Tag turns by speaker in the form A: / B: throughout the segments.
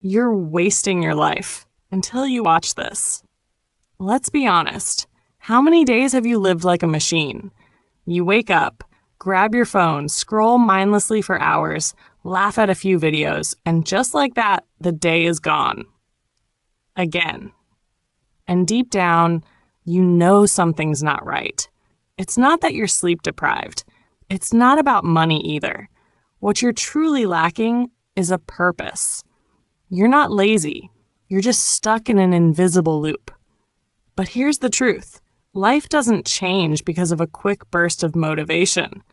A: You're wasting your life until you watch this. Let's be honest. How many days have you lived like a machine? You wake up, grab your phone, scroll mindlessly for hours, laugh at a few videos, and just like that, the day is gone. Again. And deep down, you know something's not right. It's not that you're sleep deprived. It's not about money either. What you're truly lacking is a purpose. You're not lazy. You're just stuck in an invisible loop. But here's the truth. Life doesn't change because of a quick burst of motivation.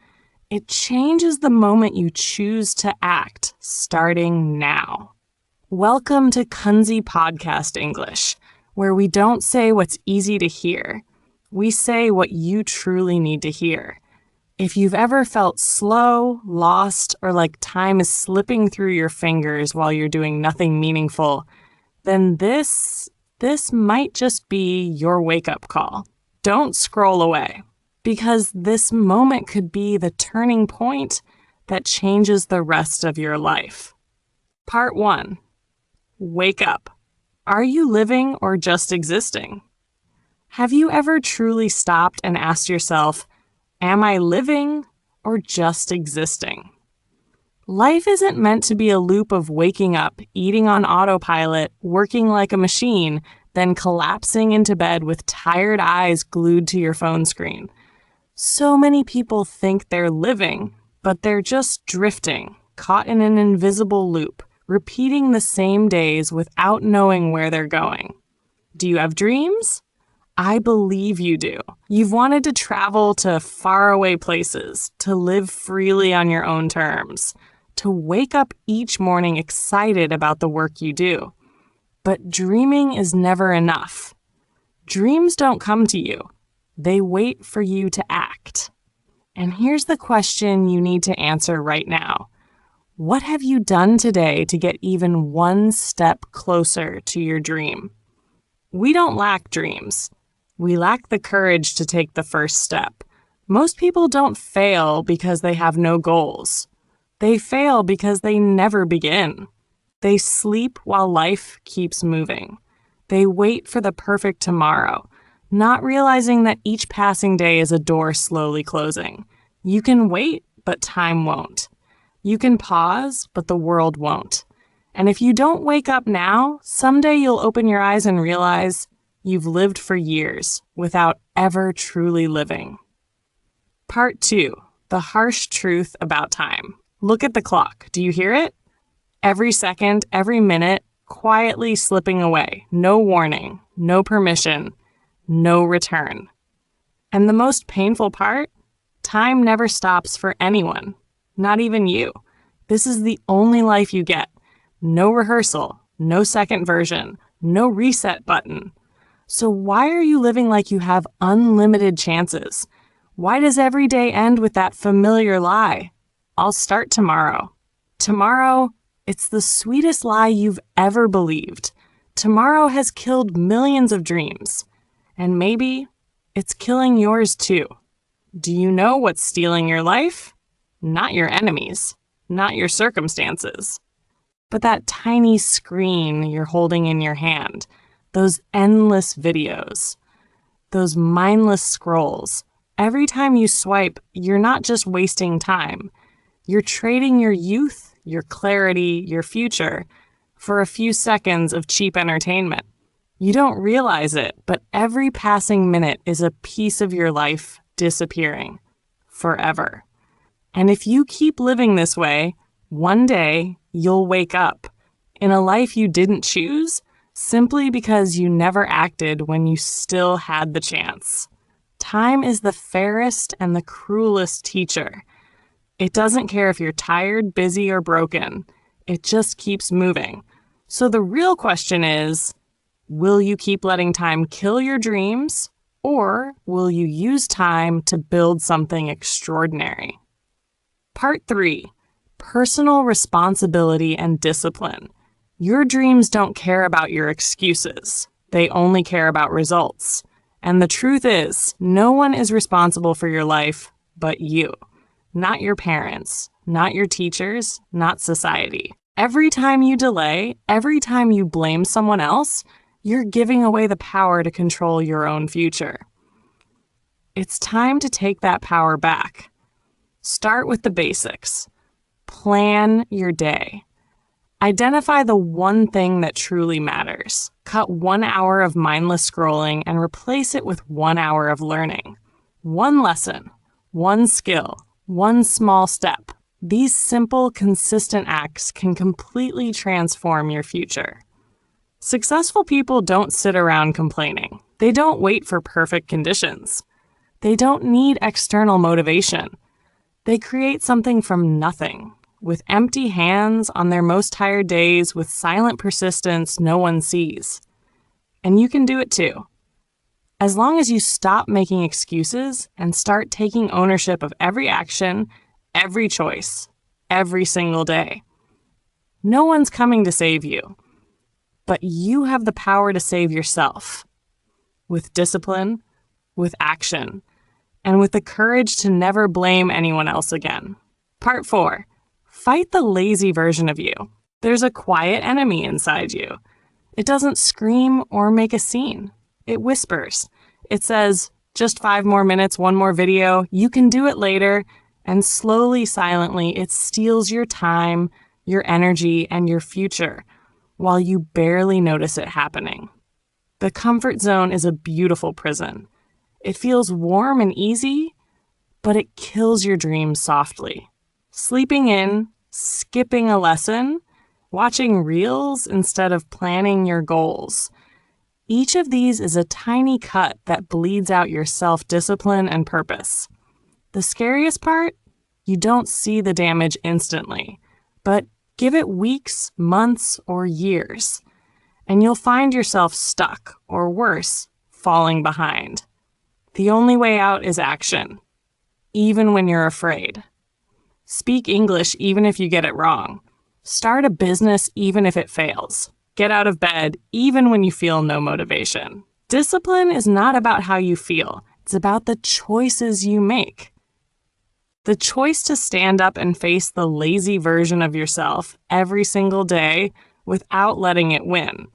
A: It changes the moment you choose to act, starting now. Welcome to Kunzy Podcast English, where we don't say what's easy to hear. We say what you truly need to hear. If you've ever felt slow, lost, or like time is slipping through your fingers while you're doing nothing meaningful, then this might just be your wake-up call. Don't scroll away, because this moment could be the turning point that changes the rest of your life. Part 1. Wake up. Are you living or just existing? Have you ever truly stopped and asked yourself, am I living or just existing? Life isn't meant to be a loop of waking up, eating on autopilot, working like a machine, then collapsing into bed with tired eyes glued to your phone screen. So many people think they're living, but they're just drifting, caught in an invisible loop, repeating the same days without knowing where they're going. Do you have dreams? I believe you do. You've wanted to travel to faraway places, to live freely on your own terms, to wake up each morning excited about the work you do. But dreaming is never enough. Dreams don't come to you. They wait for you to act. And here's the question you need to answer right now. What have you done today to get even one step closer to your dream? We don't lack dreams. We lack the courage to take the first step. Most people don't fail because they have no goals. They fail because they never begin. They sleep while life keeps moving. They wait for the perfect tomorrow, not realizing that each passing day is a door slowly closing. You can wait, but time won't. You can pause, but the world won't. And if you don't wake up now, someday you'll open your eyes and realize you've lived for years without ever truly living. Part 2. The harsh truth about time. Look at the clock. Do you hear it? Every second, every minute, quietly slipping away. No warning, no permission, no return. And the most painful part? Time never stops for anyone, not even you. This is the only life you get. No rehearsal, no second version, no reset button. So why are you living like you have unlimited chances? Why does every day end with that familiar lie? I'll start tomorrow. Tomorrow, it's the sweetest lie you've ever believed. Tomorrow has killed millions of dreams. And maybe it's killing yours too. Do you know what's stealing your life? Not your enemies, not your circumstances, but that tiny screen you're holding in your hand, those endless videos, those mindless scrolls. Every time you swipe, you're not just wasting time. You're trading your youth, your clarity, your future for a few seconds of cheap entertainment. You don't realize it, but every passing minute is a piece of your life disappearing forever. And if you keep living this way, one day you'll wake up in a life you didn't choose simply because you never acted when you still had the chance. Time is the fairest and the cruelest teacher. It doesn't care if you're tired, busy, or broken. It just keeps moving. So the real question is, will you keep letting time kill your dreams, or will you use time to build something extraordinary? Part 3. Personal responsibility and discipline. Your dreams don't care about your excuses. They only care about results. And the truth is, no one is responsible for your life but you. Not your parents, not your teachers, not society. Every time you delay, every time you blame someone else, you're giving away the power to control your own future. It's time to take that power back. Start with the basics. Plan your day. Identify the one thing that truly matters. Cut 1 hour of mindless scrolling and replace it with 1 hour of learning. One lesson, one skill, one small step. These simple, consistent acts can completely transform your future. Successful people don't sit around complaining. They don't wait for perfect conditions. They don't need external motivation. They create something from nothing, with empty hands on their most tired days, with silent persistence no one sees. And you can do it too. As long as you stop making excuses and start taking ownership of every action, every choice, every single day. No one's coming to save you, but you have the power to save yourself. With discipline, with action, and with the courage to never blame anyone else again. Part 4. Fight the lazy version of you. There's a quiet enemy inside you. It doesn't scream or make a scene. It whispers. It says, just 5 more minutes, 1 more video, you can do it later, and slowly, silently, it steals your time, your energy, and your future, while you barely notice it happening. The comfort zone is a beautiful prison. It feels warm and easy, but it kills your dreams softly. Sleeping in, skipping a lesson, watching reels instead of planning your goals. Each of these is a tiny cut that bleeds out your self-discipline and purpose. The scariest part? You don't see the damage instantly, but give it weeks, months, or years, and you'll find yourself stuck, or worse, falling behind. The only way out is action, even when you're afraid. Speak English even if you get it wrong. Start a business even if it fails. Get out of bed even when you feel no motivation. Discipline is not about how you feel. It's about the choices you make. The choice to stand up and face the lazy version of yourself every single day without letting it win.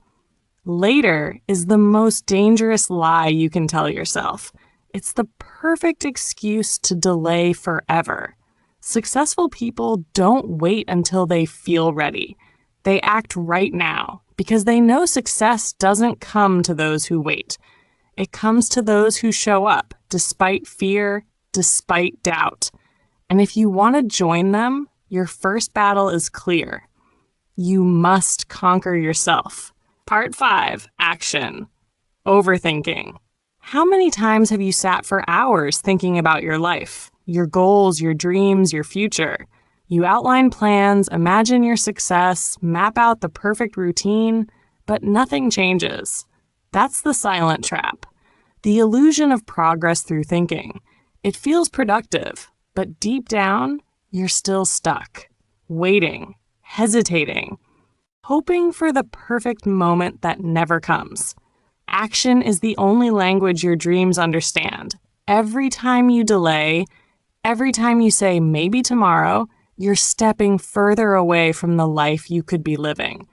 A: Later is the most dangerous lie you can tell yourself. It's the perfect excuse to delay forever. Successful people don't wait until they feel ready. They act right now because they know success doesn't come to those who wait. It comes to those who show up despite fear, despite doubt. And if you want to join them, your first battle is clear. You must conquer yourself. Part 5, action. Overthinking. How many times have you sat for hours thinking about your life, your goals, your dreams, your future? You outline plans, imagine your success, map out the perfect routine, but nothing changes. That's the silent trap. The illusion of progress through thinking. It feels productive, but deep down, you're still stuck, waiting, hesitating, hoping for the perfect moment that never comes. Action is the only language your dreams understand. Every time you delay, every time you say maybe tomorrow, you're stepping further away from the life you could be living.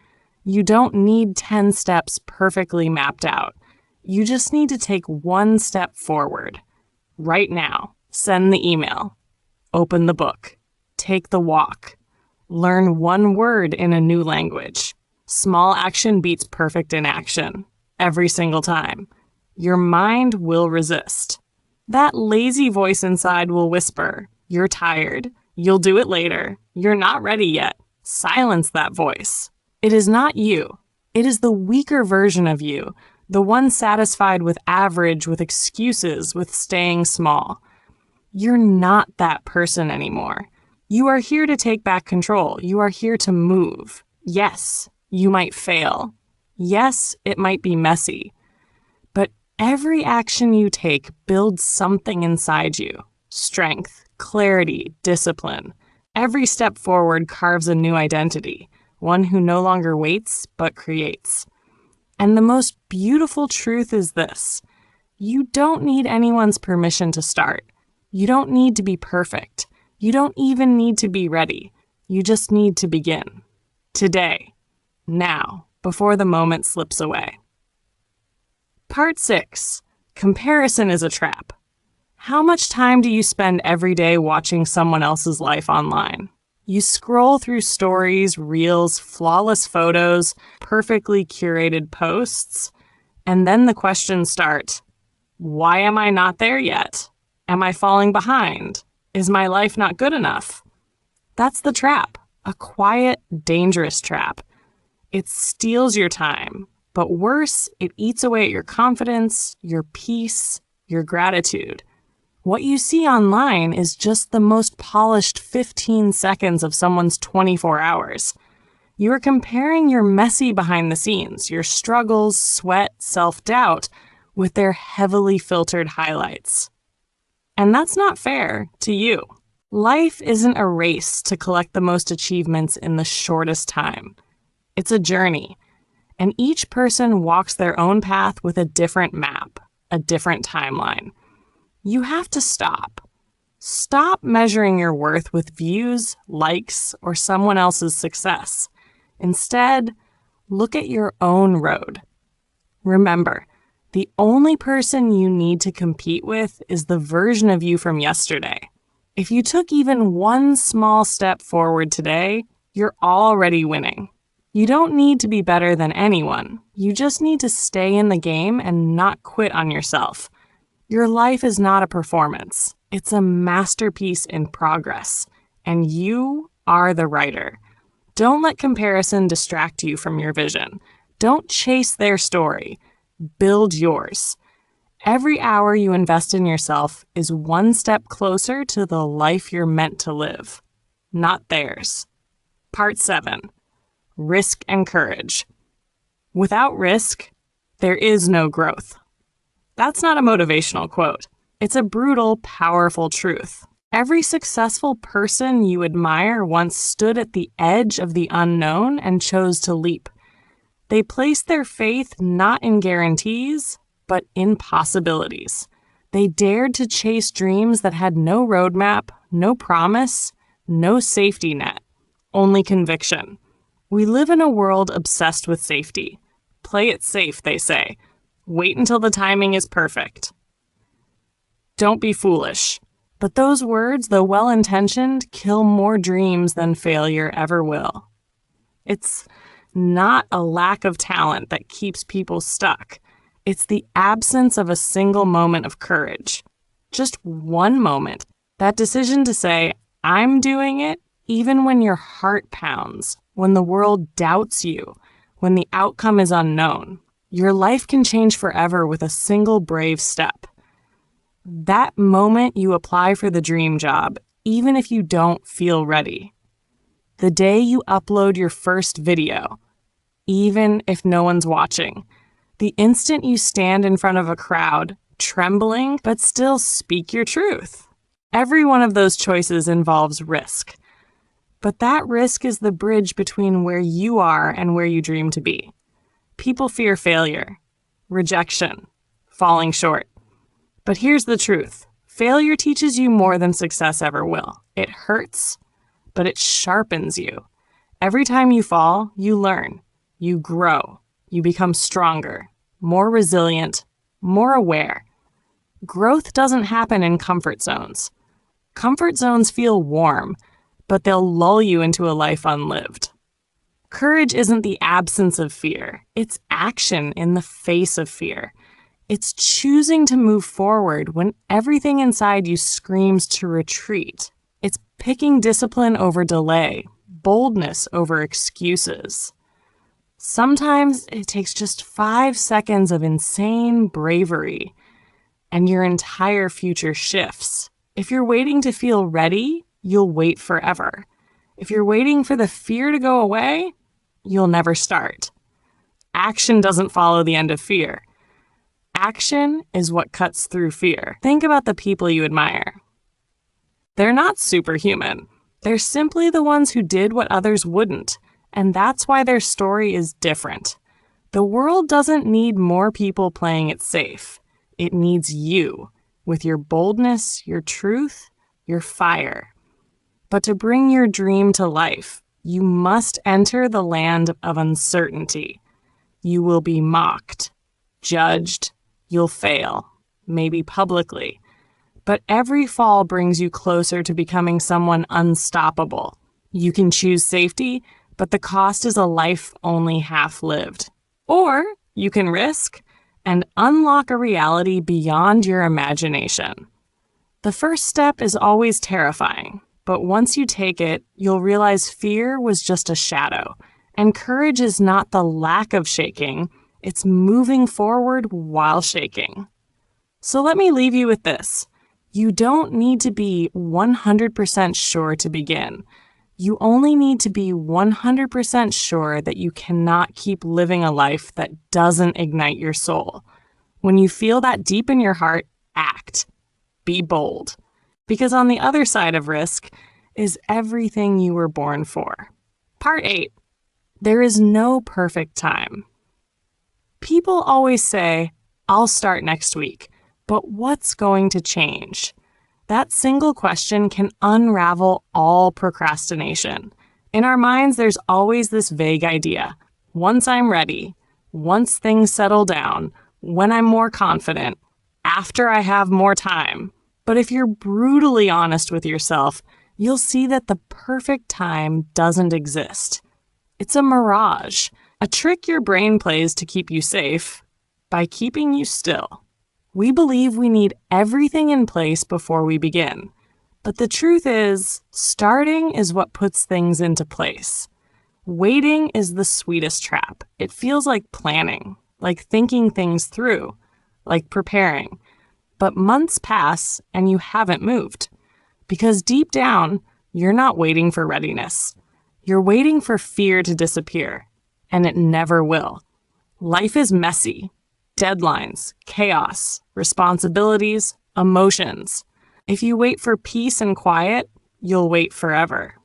A: You don't need 10 steps perfectly mapped out. You just need to take 1 step forward. Right now, send the email. Open the book. Take the walk. Learn 1 word in a new language. Small action beats perfect inaction. Every single time. Your mind will resist. That lazy voice inside will whisper, "You're tired. You'll do it later. You're not ready yet." Silence that voice. It is not you. It is the weaker version of you, the one satisfied with average, with excuses, with staying small. You're not that person anymore. You are here to take back control. You are here to move. Yes, you might fail. Yes, it might be messy. But every action you take builds something inside you. Strength, clarity, discipline. Every step forward carves a new identity, one who no longer waits, but creates. And the most beautiful truth is this: you don't need anyone's permission to start. You don't need to be perfect. You don't even need to be ready. You just need to begin. Today, now, before the moment slips away. Part 6. Comparison is a trap. How much time do you spend every day watching someone else's life online? You scroll through stories, reels, flawless photos, perfectly curated posts, and then the questions start. Why am I not there yet? Am I falling behind? Is my life not good enough? That's the trap, a quiet, dangerous trap. It steals your time, but worse, it eats away at your confidence, your peace, your gratitude. What you see online is just the most polished 15 seconds of someone's 24 hours. You are comparing your messy behind the scenes, your struggles, sweat, self-doubt, with their heavily filtered highlights. And that's not fair to you. Life isn't a race to collect the most achievements in the shortest time. It's a journey, and each person walks their own path with a different map, a different timeline. You have to stop. Stop measuring your worth with views, likes, or someone else's success. Instead, look at your own road. Remember, the only person you need to compete with is the version of you from yesterday. If you took even one small step forward today, you're already winning. You don't need to be better than anyone. You just need to stay in the game and not quit on yourself. Your life is not a performance. It's a masterpiece in progress, and you are the writer. Don't let comparison distract you from your vision. Don't chase their story. Build yours. Every hour you invest in yourself is one step closer to the life you're meant to live, not theirs. Part 7. Risk and courage. Without risk, there is no growth. That's not a motivational quote. It's a brutal, powerful truth. Every successful person you admire once stood at the edge of the unknown and chose to leap. They placed their faith not in guarantees, but in possibilities. They dared to chase dreams that had no roadmap, no promise, no safety net, only conviction. We live in a world obsessed with safety. Play it safe, they say. Wait until the timing is perfect. Don't be foolish. But those words, though well-intentioned, kill more dreams than failure ever will. It's not a lack of talent that keeps people stuck. It's the absence of a single moment of courage. Just one moment. That decision to say, I'm doing it, even when your heart pounds, when the world doubts you, when the outcome is unknown. Your life can change forever with a single brave step. That moment you apply for the dream job, even if you don't feel ready. The day you upload your first video, even if no one's watching. The instant you stand in front of a crowd, trembling, but still speak your truth. Every one of those choices involves risk. But that risk is the bridge between where you are and where you dream to be. People fear failure, rejection, falling short. But here's the truth. Failure teaches you more than success ever will. It hurts, but it sharpens you. Every time you fall, you learn, you grow, you become stronger, more resilient, more aware. Growth doesn't happen in comfort zones. Comfort zones feel warm, but they'll lull you into a life unlived. Courage isn't the absence of fear. It's action in the face of fear. It's choosing to move forward when everything inside you screams to retreat. It's picking discipline over delay, boldness over excuses. Sometimes it takes just 5 seconds of insane bravery, and your entire future shifts. If you're waiting to feel ready, you'll wait forever. If you're waiting for the fear to go away, you'll never start. Action doesn't follow the end of fear. Action is what cuts through fear. Think about the people you admire. They're not superhuman. They're simply the ones who did what others wouldn't, and that's why their story is different. The world doesn't need more people playing it safe. It needs you, with your boldness, your truth, your fire. But to bring your dream to life, You must enter the land of uncertainty. You will be mocked, judged, you'll fail, maybe publicly. But every fall brings you closer to becoming someone unstoppable. You can choose safety, but the cost is a life only half lived. Or you can risk and unlock a reality beyond your imagination. The first step is always terrifying, but once you take it, you'll realize fear was just a shadow, and courage is not the lack of shaking, it's moving forward while shaking. So let me leave you with this. You don't need to be 100% sure to begin. You only need to be 100% sure that you cannot keep living a life that doesn't ignite your soul. When you feel that deep in your heart, act. Be bold. Because on the other side of risk is everything you were born for. Part 8. There is no perfect time. People always say, I'll start next week, but what's going to change? That single question can unravel all procrastination. In our minds, there's always this vague idea. Once I'm ready, once things settle down, when I'm more confident, after I have more time. But if you're brutally honest with yourself, you'll see that the perfect time doesn't exist. It's a mirage, a trick your brain plays to keep you safe by keeping you still. We believe we need everything in place before we begin. But the truth is, starting is what puts things into place. Waiting is the sweetest trap. It feels like planning, like thinking things through, like preparing. But months pass and you haven't moved. Because deep down, you're not waiting for readiness. You're waiting for fear to disappear. And it never will. Life is messy. Deadlines, chaos, responsibilities, emotions. If you wait for peace and quiet, you'll wait forever.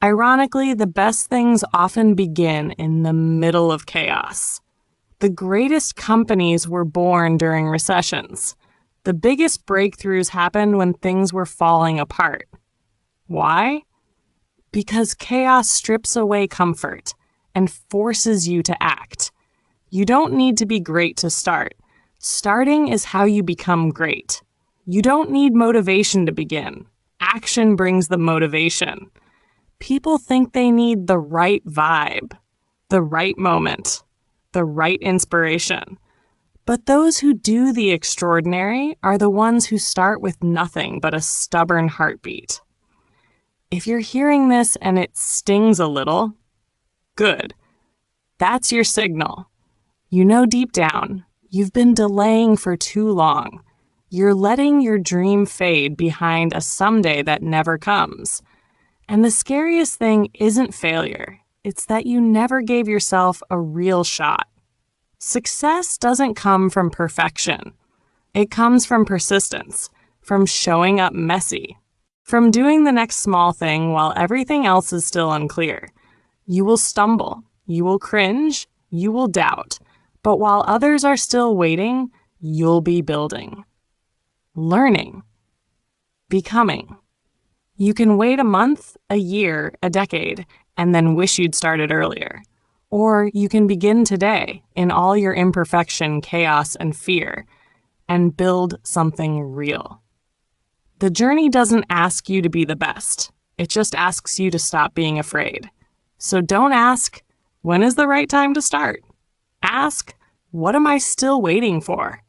A: Ironically, the best things often begin in the middle of chaos. The greatest companies were born during recessions. The biggest breakthroughs happened when things were falling apart. Why? Because chaos strips away comfort and forces you to act. You don't need to be great to start. Starting is how you become great. You don't need motivation to begin. Action brings the motivation. People think they need the right vibe, the right moment, the right inspiration. But those who do the extraordinary are the ones who start with nothing but a stubborn heartbeat. If you're hearing this and it stings a little, good. That's your signal. You know deep down, you've been delaying for too long. You're letting your dream fade behind a someday that never comes. And the scariest thing isn't failure. It's that you never gave yourself a real shot. Success doesn't come from perfection. It comes from persistence, from showing up messy, from doing the next small thing while everything else is still unclear. You will stumble, you will cringe, you will doubt. But while others are still waiting, you'll be building, learning, becoming. You can wait a month, a year, a decade, and then wish you'd started earlier. Or you can begin today in all your imperfection, chaos, and fear, and build something real. The journey doesn't ask you to be the best. It just asks you to stop being afraid. So don't ask, when is the right time to start? Ask, what am I still waiting for?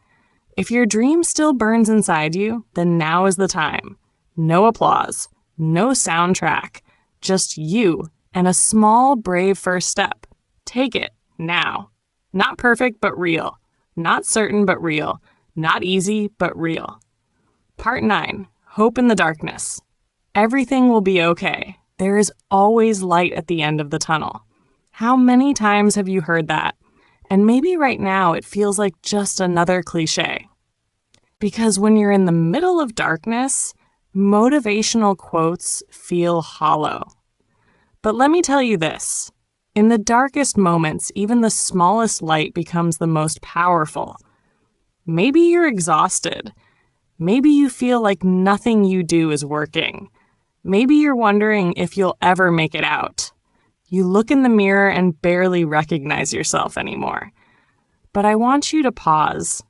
A: If your dream still burns inside you, then now is the time. No applause, no soundtrack, just you and a small, brave first step. Take it now. Not perfect, but real. Not certain, but real. Not easy, but real. Part 9, Hope in the Darkness. Everything will be okay. There is always light at the end of the tunnel. How many times have you heard that? And maybe right now it feels like just another cliche. Because when you're in the middle of darkness, motivational quotes feel hollow. But let me tell you this. In the darkest moments, even the smallest light becomes the most powerful. Maybe you're exhausted. Maybe you feel like nothing you do is working. Maybe you're wondering if you'll ever make it out. You look in the mirror and barely recognize yourself anymore. But I want you to pause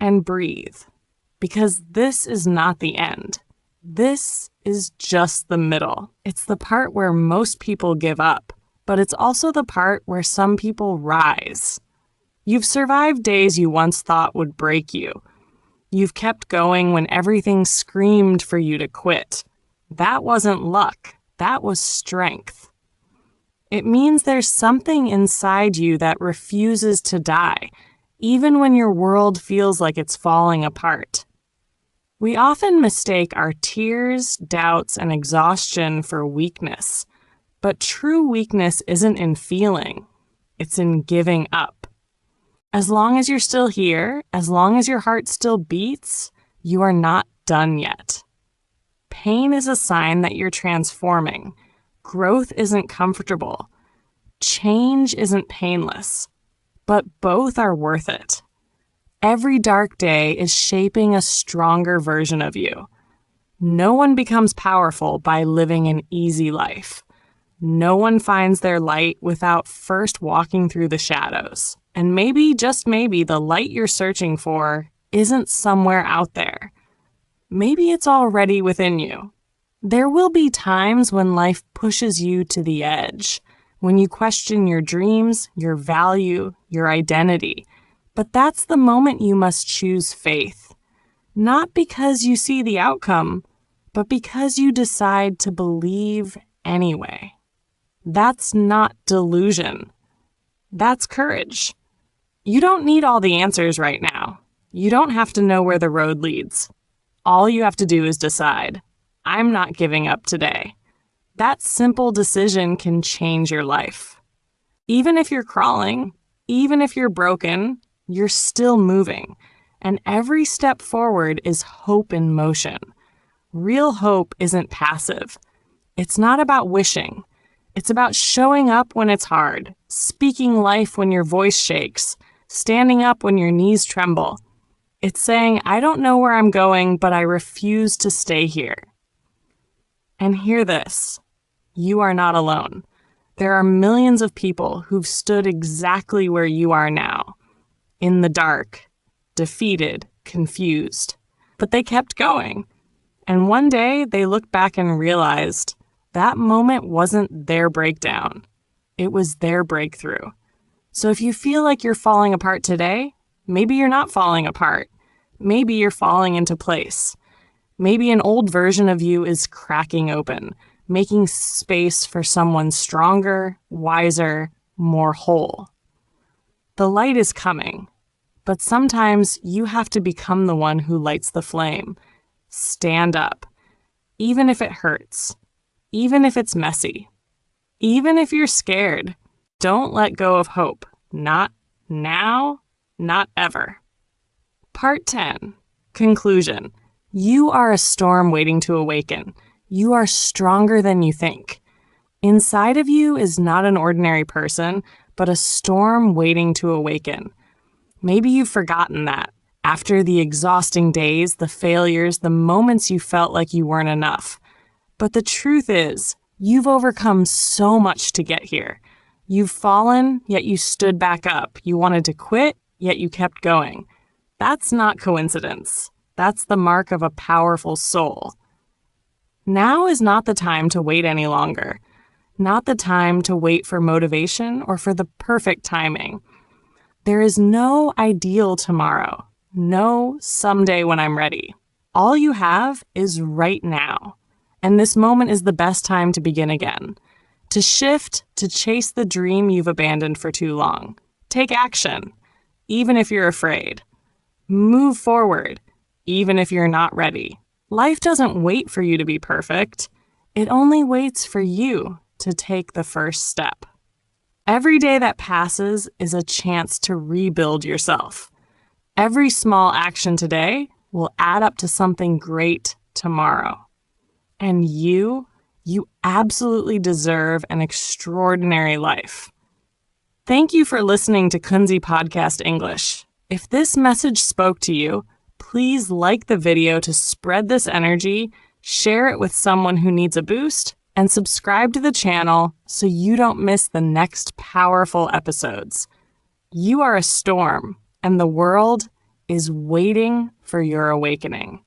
A: and breathe, because this is not the end. This is just the middle. It's the part where most people give up, but it's also the part where some people rise. You've survived days you once thought would break you. You've kept going when everything screamed for you to quit. That wasn't luck. That was strength. It means there's something inside you that refuses to die, even when your world feels like it's falling apart. We often mistake our tears, doubts, and exhaustion for weakness. But true weakness isn't in feeling, it's in giving up. As long as you're still here, as long as your heart still beats, you are not done yet. Pain is a sign that you're transforming. Growth isn't comfortable. Change isn't painless. But both are worth it. Every dark day is shaping a stronger version of you. No one becomes powerful by living an easy life. No one finds their light without first walking through the shadows. And maybe, just maybe, the light you're searching for isn't somewhere out there. Maybe it's already within you. There will be times when life pushes you to the edge, when you question your dreams, your value, your identity. But that's the moment you must choose faith. Not because you see the outcome, but because you decide to believe anyway. That's not delusion. That's courage. You don't need all the answers right now. You don't have to know where the road leads. All you have to do is decide, I'm not giving up today. That simple decision can change your life. Even if you're crawling, even if you're broken, you're still moving. And every step forward is hope in motion. Real hope isn't passive. It's not about wishing. It's about showing up when it's hard, speaking life when your voice shakes, standing up when your knees tremble. It's saying, I don't know where I'm going, but I refuse to stay here. And hear this. You are not alone. There are millions of people who've stood exactly where you are now. In the dark, defeated, confused. But they kept going. And one day they looked back and realized that moment wasn't their breakdown. It was their breakthrough. So if you feel like you're falling apart today, maybe you're not falling apart. Maybe you're falling into place. Maybe an old version of you is cracking open, making space for someone stronger, wiser, more whole. The light is coming, but sometimes you have to become the one who lights the flame. Stand up, even if it hurts, even if it's messy, even if you're scared. Don't let go of hope. Not now, not ever. Part 10. Conclusion. You are a storm waiting to awaken. You are stronger than you think. Inside of you is not an ordinary person, but a storm waiting to awaken. Maybe you've forgotten that. After the exhausting days, the failures, the moments you felt like you weren't enough. But the truth is, you've overcome so much to get here. You've fallen, yet you stood back up. You wanted to quit, yet you kept going. That's not coincidence. That's the mark of a powerful soul. Now is not the time to wait any longer. Not the time to wait for motivation or for the perfect timing. There is no ideal tomorrow. No someday when I'm ready. All you have is right now. And this moment is the best time to begin again. To shift, to chase the dream you've abandoned for too long. Take action, even if you're afraid. Move forward, even if you're not ready. Life doesn't wait for you to be perfect. It only waits for you to take the first step. Every day that passes is a chance to rebuild yourself. Every small action today will add up to something great tomorrow. And you absolutely deserve an extraordinary life. Thank you for listening to Kunzy Podcast English. If this message spoke to you, please like the video to spread this energy, share it with someone who needs a boost, and subscribe to the channel so you don't miss the next powerful episodes. You are a storm, and the world is waiting for your awakening.